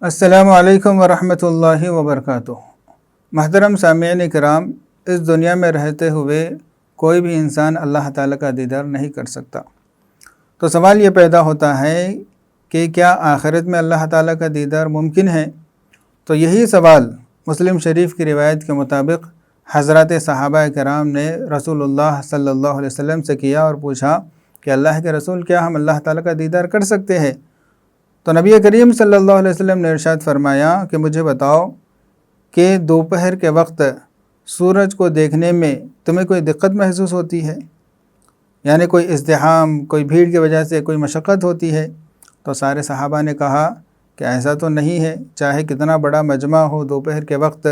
السلام علیکم ورحمۃ اللہ وبرکاتہ۔ محترم سامعین کرام، اس دنیا میں رہتے ہوئے کوئی بھی انسان اللہ تعالیٰ کا دیدار نہیں کر سکتا۔ تو سوال یہ پیدا ہوتا ہے کہ کیا آخرت میں اللہ تعالیٰ کا دیدار ممکن ہے؟ تو یہی سوال مسلم شریف کی روایت کے مطابق حضرات صحابہ کرام نے رسول اللہ صلی اللہ علیہ وسلم سے کیا اور پوچھا کہ اللہ کے رسول، کیا ہم اللہ تعالیٰ کا دیدار کر سکتے ہیں؟ تو نبی کریم صلی اللہ علیہ وسلم نے ارشاد فرمایا کہ مجھے بتاؤ کہ دوپہر کے وقت سورج کو دیکھنے میں تمہیں کوئی دقت محسوس ہوتی ہے؟ یعنی کوئی ازدحام، کوئی بھیڑ کی وجہ سے کوئی مشقت ہوتی ہے؟ تو سارے صحابہ نے کہا کہ ایسا تو نہیں ہے، چاہے کتنا بڑا مجمع ہو دوپہر کے وقت،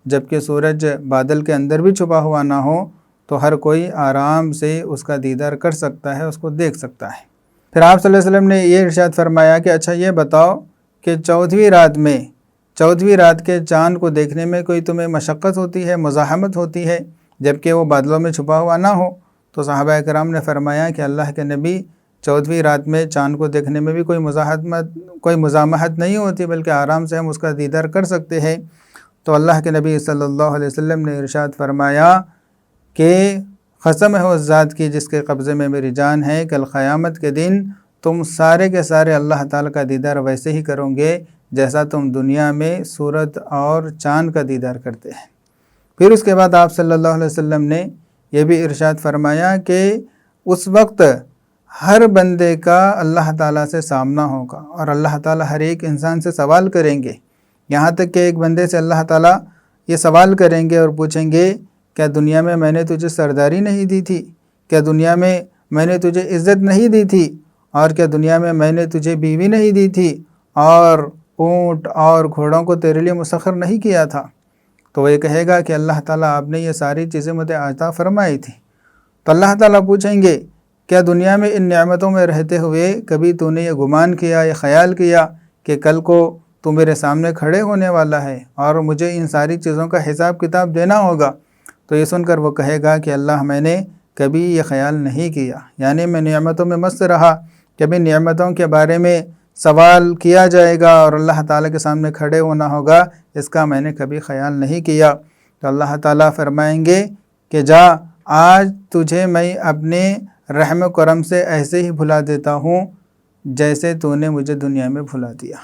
جبکہ سورج بادل کے اندر بھی چھپا ہوا نہ ہو، تو ہر کوئی آرام سے اس کا دیدار کر سکتا ہے، اس کو دیکھ سکتا ہے۔ پھر آپ صلی اللہ علیہ وسلم نے یہ ارشاد فرمایا کہ اچھا یہ بتاؤ کہ 14ویں رات کے چاند کو دیکھنے میں کوئی تمہیں مشقت ہوتی ہے، مزاحمت ہوتی ہے، جبکہ وہ بادلوں میں چھپا ہوا نہ ہو؟ تو صحابہ کرام نے فرمایا کہ اللہ کے نبی، 14ویں رات میں چاند کو دیکھنے میں بھی کوئی مزاحمت نہیں ہوتی، بلکہ آرام سے ہم اس کا دیدار کر سکتے ہیں۔ تو اللہ کے نبی صلی اللہ علیہ وسلم نے ارشاد فرمایا کہ قسم ہے اس ذات کی جس کے قبضے میں میری جان ہے، کل قیامت کے دن تم سارے کے سارے اللہ تعالیٰ کا دیدار ویسے ہی کرو گے جیسا تم دنیا میں سورج اور چاند کا دیدار کرتے ہیں۔ پھر اس کے بعد آپ صلی اللہ علیہ وسلم نے یہ بھی ارشاد فرمایا کہ اس وقت ہر بندے کا اللہ تعالیٰ سے سامنا ہوگا اور اللہ تعالیٰ ہر ایک انسان سے سوال کریں گے، یہاں تک کہ ایک بندے سے اللہ تعالیٰ یہ سوال کریں گے اور پوچھیں گے، کیا دنیا میں نے تجھے سرداری نہیں دی تھی؟ کیا دنیا میں نے تجھے عزت نہیں دی تھی؟ اور کیا دنیا میں نے تجھے بیوی نہیں دی تھی اور اونٹ اور گھوڑوں کو تیرے لیے مسخر نہیں کیا تھا؟ تو وہ یہ کہے گا کہ اللہ تعالیٰ آپ نے یہ ساری چیزیں مجھے عطا فرمائی تھی۔ تو اللہ تعالیٰ پوچھیں گے، کیا دنیا میں ان نعمتوں میں رہتے ہوئے کبھی تو نے یہ گمان کیا، یہ خیال کیا کہ کل کو تو میرے سامنے کھڑے ہونے والا ہے اور مجھے ان ساری چیزوں کا حساب کتاب دینا ہوگا؟ تو یہ سن کر وہ کہے گا کہ اللہ، میں نے کبھی یہ خیال نہیں کیا، یعنی میں نعمتوں میں مست رہا، کبھی نعمتوں کے بارے میں سوال کیا جائے گا اور اللہ تعالیٰ کے سامنے کھڑے ہونا ہوگا، اس کا میں نے کبھی خیال نہیں کیا۔ تو اللہ تعالیٰ فرمائیں گے کہ جا، آج تجھے میں اپنے رحم و کرم سے ایسے ہی بھلا دیتا ہوں جیسے تو نے مجھے دنیا میں بھلا دیا۔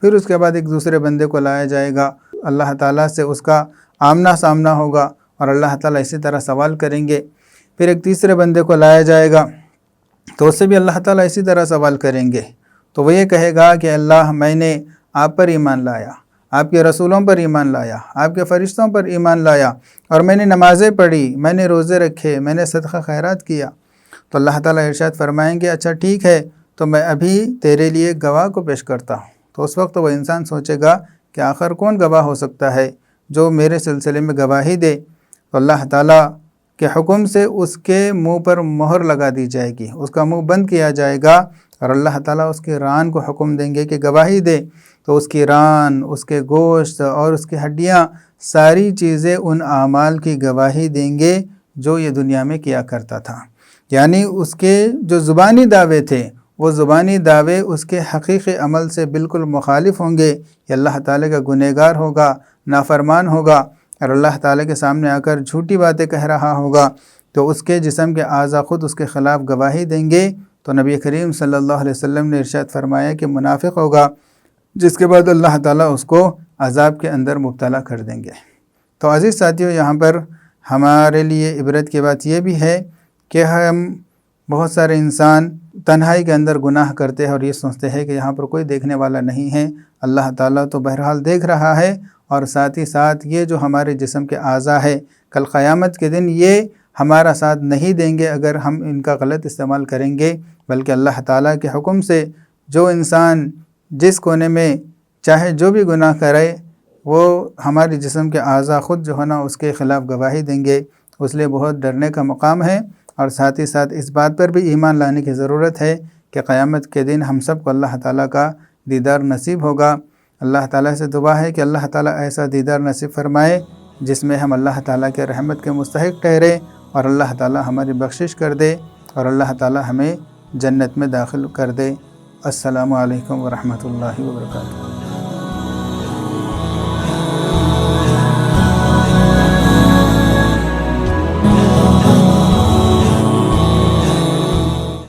پھر اس کے بعد ایک دوسرے بندے کو لایا جائے گا، اللہ تعالیٰ سے اس کا آمنا سامنا ہوگا اور اللہ تعالیٰ اسی طرح سوال کریں گے۔ پھر ایک تیسرے بندے کو لایا جائے گا تو اس سے بھی اللہ تعالیٰ اسی طرح سوال کریں گے۔ تو وہ یہ کہے گا کہ اللہ، میں نے آپ پر ایمان لایا، آپ کے رسولوں پر ایمان لایا، آپ کے فرشتوں پر ایمان لایا، اور میں نے نمازیں پڑھی، میں نے روزے رکھے، میں نے صدقہ خیرات کیا۔ تو اللہ تعالیٰ ارشاد فرمائیں گے، اچھا ٹھیک ہے، تو میں ابھی تیرے لیے گواہ کو پیش کرتا ہوں۔ تو اس وقت وہ انسان سوچے گا کہ آخر کون گواہ ہو سکتا ہے جو میرے سلسلے میں گواہی دے؟ تو اللہ تعالیٰ کے حکم سے اس کے منہ پر مہر لگا دی جائے گی، اس کا منہ بند کیا جائے گا، اور اللہ تعالیٰ اس کی ران کو حکم دیں گے کہ گواہی دے۔ تو اس کی ران، اس کے گوشت اور اس کی ہڈیاں، ساری چیزیں ان اعمال کی گواہی دیں گے جو یہ دنیا میں کیا کرتا تھا۔ یعنی اس کے جو زبانی دعوے تھے، وہ زبانی دعوے اس کے حقیقی عمل سے بالکل مخالف ہوں گے۔ یہ اللہ تعالیٰ کا گنہگار ہوگا، نافرمان ہوگا، اور اللہ تعالیٰ کے سامنے آ کر جھوٹی باتیں کہہ رہا ہوگا، تو اس کے جسم کے اعضاء خود اس کے خلاف گواہی دیں گے۔ تو نبی کریم صلی اللہ علیہ وسلم نے ارشاد فرمایا کہ منافق ہوگا، جس کے بعد اللہ تعالیٰ اس کو عذاب کے اندر مبتلا کر دیں گے۔ تو عزیز ساتھیوں، یہاں پر ہمارے لیے عبرت کی بات یہ بھی ہے کہ ہم بہت سارے انسان تنہائی کے اندر گناہ کرتے ہیں اور یہ سوچتے ہیں کہ یہاں پر کوئی دیکھنے والا نہیں ہے۔ اللہ تعالیٰ تو بہرحال دیکھ رہا ہے، اور ساتھ ہی ساتھ یہ جو ہمارے جسم کے اعضاء ہے، کل قیامت کے دن یہ ہمارا ساتھ نہیں دیں گے اگر ہم ان کا غلط استعمال کریں گے، بلکہ اللہ تعالیٰ کے حکم سے جو انسان جس کونے میں چاہے جو بھی گناہ کرے، وہ ہمارے جسم کے اعضاء خود جو ہے نا اس کے خلاف گواہی دیں گے۔ اس لیے بہت ڈرنے کا مقام ہے، اور ساتھ ہی ساتھ اس بات پر بھی ایمان لانے کی ضرورت ہے کہ قیامت کے دن ہم سب کو اللہ تعالیٰ کا دیدار نصیب ہوگا۔ اللہ تعالیٰ سے دعا ہے کہ اللہ تعالیٰ ایسا دیدار نصیب فرمائے جس میں ہم اللہ تعالیٰ کے رحمت کے مستحق ٹھہرے، اور اللہ تعالیٰ ہماری بخشش کر دے، اور اللہ تعالیٰ ہمیں جنت میں داخل کر دے۔ السلام علیکم ورحمۃ اللہ وبرکاتہ۔